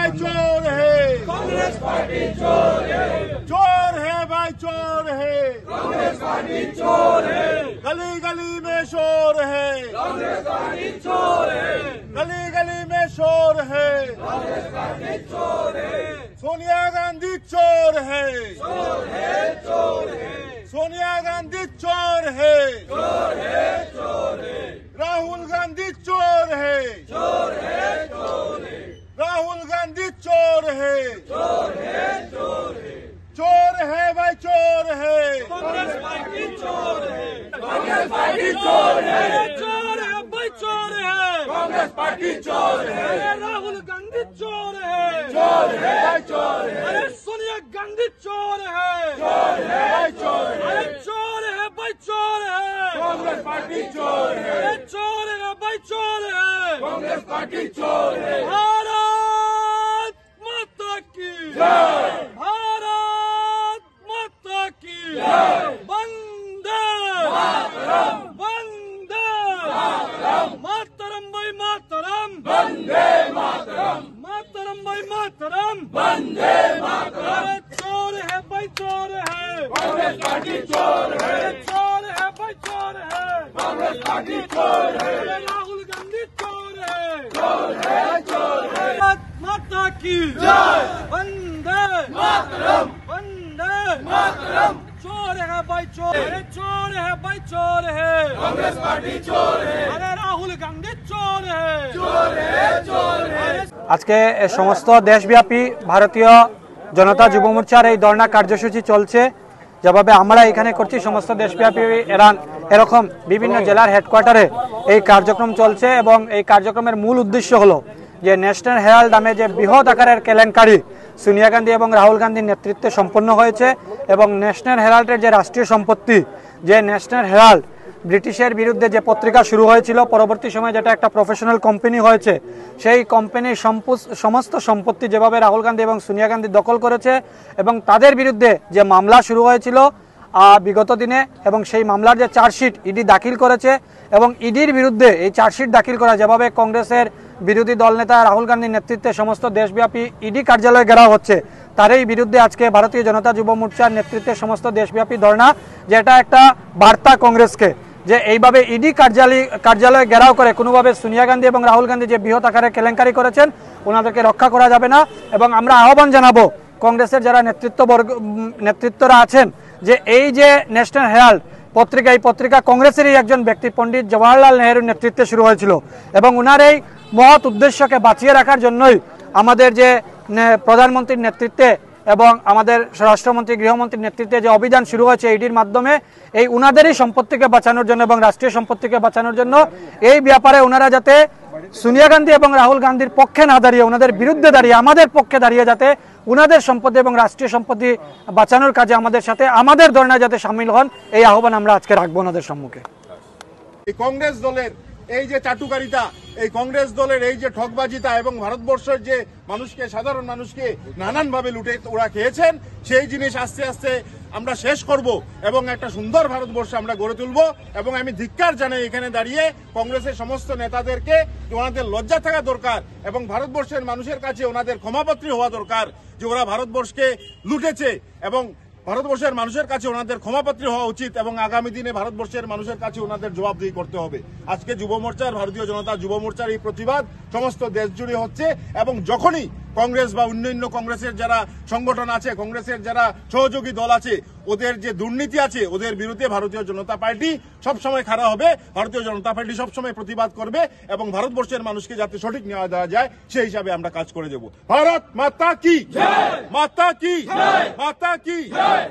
भाई चोर है, कांग्रेस पार्टी चोर है, चोर है भाई चोर है, कांग्रेस पार्टी चोर है, गली गली में शोर है, कांग्रेस पार्टी चोर है, गली गली में शोर है, कांग्रेस पार्टी चोर है, सोनिया गांधी चोर है, चोर है, चोर है, सोनिया गांधी चोर है, चोर है, चोर है, राहुल गांधी चोर है, चोर है, चोर है, राहुल गांधी चोर है, चोर है, चोर है, चोर है भाई चोर है, कांग्रेस पार्टी चोर है, कांग्रेस पार्टी चोर है, चोर है भाई चोर है, कांग्रेस पार्टी चोर है, अरे राहुल गांधी चोर है, चोर है, चोर है, अरे सोनिया गांधी चोर है, चोर है, चोर है, अरे चोर है भाई चोर है, कांग्रेस पार्टी चोर है, अरे चोर है भाई चोर है, कांग्रेस पार्टी चोर है, भारत माता की जय, भारत माता की जय, वंदे वंदे मातरम भाई मातरम, वंदे मातरम, मातरम भाई मातरम, वंदे मातरम, अरे चोर है भाई चोर है, कांग्रेस पार्टी चोर है, अरे चोर है भाई चोर है, कांग्रेस पार्टी चोर है, अरे राहुल गांधी चोर है, चोर है, चोर है, भारत माता की जय, वंदे मातरम, वंदे मातरम, चोर है भाई चोर, अरे चोर है भाई चोर है, कांग्रेस पार्टी चोर है, अरे राहुल गांधी चोर है, चोर है, चोर है, আজকে সমস্ত দেশব্যাপী ভারতীয় জনতা যুব মোর্চার এই ধর্ণা কার্যসূচি চলছে, যেভাবে আমরা এখানে করছি সমস্ত দেশব্যাপী এরকম বিভিন্ন জেলার হেডকোয়ার্টারে এই কার্যক্রম চলছে। এবং এই কার্যক্রমের মূল উদ্দেশ্য হলো যে ন্যাশনাল হেরাল্ড নামে যে বৃহৎ আকারের কেলেঙ্কারি সোনিয়া গান্ধী এবং রাহুল গান্ধীর নেতৃত্বে সম্পন্ন হয়েছে, এবং ন্যাশনাল হেরাল্ডের যে রাষ্ট্রীয় সম্পত্তি, যে ন্যাশনাল হেরাল্ড ব্রিটিশের বিরুদ্ধে যে পত্রিকা শুরু হয়েছিল, পরবর্তী সময়ে যেটা একটা প্রফেশনাল কোম্পানি হয়েছে, সেই কোম্পানির সমস্ত সম্পত্তি যেভাবে রাহুল গান্ধী এবং সোনিয়া গান্ধী দখল করেছে, এবং তাদের বিরুদ্ধে যে মামলা শুরু হয়েছিল বিগত দিনে, এবং সেই মামলার যে চার্জশিট ইডি দাখিল করেছে, এবং ইডির বিরুদ্ধে এই চার্জশিট দাখিল করা, যেভাবে কংগ্রেসের বিরোধী দলনেতা রাহুল গান্ধীর নেতৃত্বে সমস্ত দেশব্যাপী ইডি কার্যালয় ঘেরাও হচ্ছে, তারই বিরুদ্ধে আজকে ভারতীয় জনতা যুব মোর্চার নেতৃত্বে সমস্ত দেশব্যাপী ধর্ণা, যেটা একটা বার্তা কংগ্রেসকে যে এইভাবে ইডি কার্যালয় ঘেরাও করে কোনোভাবে সোনিয়া গান্ধী এবং রাহুল গান্ধী যে বৃহৎ আকারে কেলেঙ্কারি করেছেন ওনাদেরকে রক্ষা করা যাবে না। এবং আমরা আহ্বান জানাবো কংগ্রেসের যারা নেতৃত্বরা আছেন যে এই যে ন্যাশনাল হেরাল্ড পত্রিকা, এই পত্রিকা কংগ্রেসেরই একজন ব্যক্তি পণ্ডিত জওয়াহরলাল নেহরুর নেতৃত্বে শুরু হয়েছিল, এবং ওনার এই মহৎ উদ্দেশ্যকে বাঁচিয়ে রাখার জন্যই আমাদের যে প্রধানমন্ত্রীর নেতৃত্বে এবং আমাদের স্বরাষ্ট্রমন্ত্রী গৃহমন্ত্রীর নেতৃত্বে যে অভিযান শুরু হয়েছে ইডির মাধ্যমে, এই উনাদেরই সম্পত্তিকে বাঁচানোর জন্য এবং রাষ্ট্রীয় সম্পত্তিকে বাঁচানোর জন্য, এই ব্যাপারে ওনারা যাতে সোনিয়া গান্ধী এবং রাহুল গান্ধীর পক্ষে না দাঁড়িয়ে ওনাদের বিরুদ্ধে দাঁড়িয়ে আমাদের পক্ষে দাঁড়িয়ে যাতে উনাদের সম্পত্তি এবং রাষ্ট্রীয় সম্পত্তি বাঁচানোর কাজে আমাদের সাথে আমাদের ধর্ণায় যাতে সামিল হন, এই আহ্বান আমরা আজকে রাখবো ওনাদের সম্মুখে। কংগ্রেস দলের এই যে চাটুকারিতা, এই কংগ্রেস দলের এই যে ঠকবাজিতা, এবং ভারতবর্ষের যে মানুষকে, সাধারণ মানুষকে নানানভাবে লুটে ওরা খেয়েছেন, সেই জিনিস আস্তে আস্তে আমরা শেষ করব এবং একটা সুন্দর ভারতবর্ষ আমরা গড়ে তুলব। এবং আমি ধিক্কার জানাই এখানে দাঁড়িয়ে কংগ্রেসের সমস্ত নেতাদেরকে, ওনাদের লজ্জা থাকা দরকার এবং ভারতবর্ষের মানুষের কাছে ওনাদের ক্ষমাপাত্রী হওয়া দরকার যে ওরা ভারতবর্ষকে লুটেছে, এবং ভারতবর্ষের মানুষের কাছে ওনাদের ক্ষমাপাত্রী হওয়া উচিত, এবং আগামী দিনে ভারতবর্ষের মানুষের কাছে ওনাদের জবাবদিহি করতে হবে। আজকে যুব মোর্চার, ভারতীয় জনতা যুব মোর্চার এই প্রতিবাদ সমস্ত দেশ জুড়ে হচ্ছে, এবং যখনই কংগ্রেস বা অন্যান্য কংগ্রেসের যারা সংগঠন আছে, কংগ্রেসের যারা সহযোগী দল আছে, ওদের যে দুর্নীতি আছে ওদের বিরুদ্ধে ভারতীয় জনতা পার্টি সবসময় খাড়া হবে, ভারতীয় জনতা পার্টি সবসময় প্রতিবাদ করবে, এবং ভারতবর্ষের মানুষকে যাতে সঠিক ন্যায় দেওয়া যায় সেই হিসাবে আমরা কাজ করে যাব। ভারত মাতা কি জয়, মাতা কি জয়, মাতা কি জয়।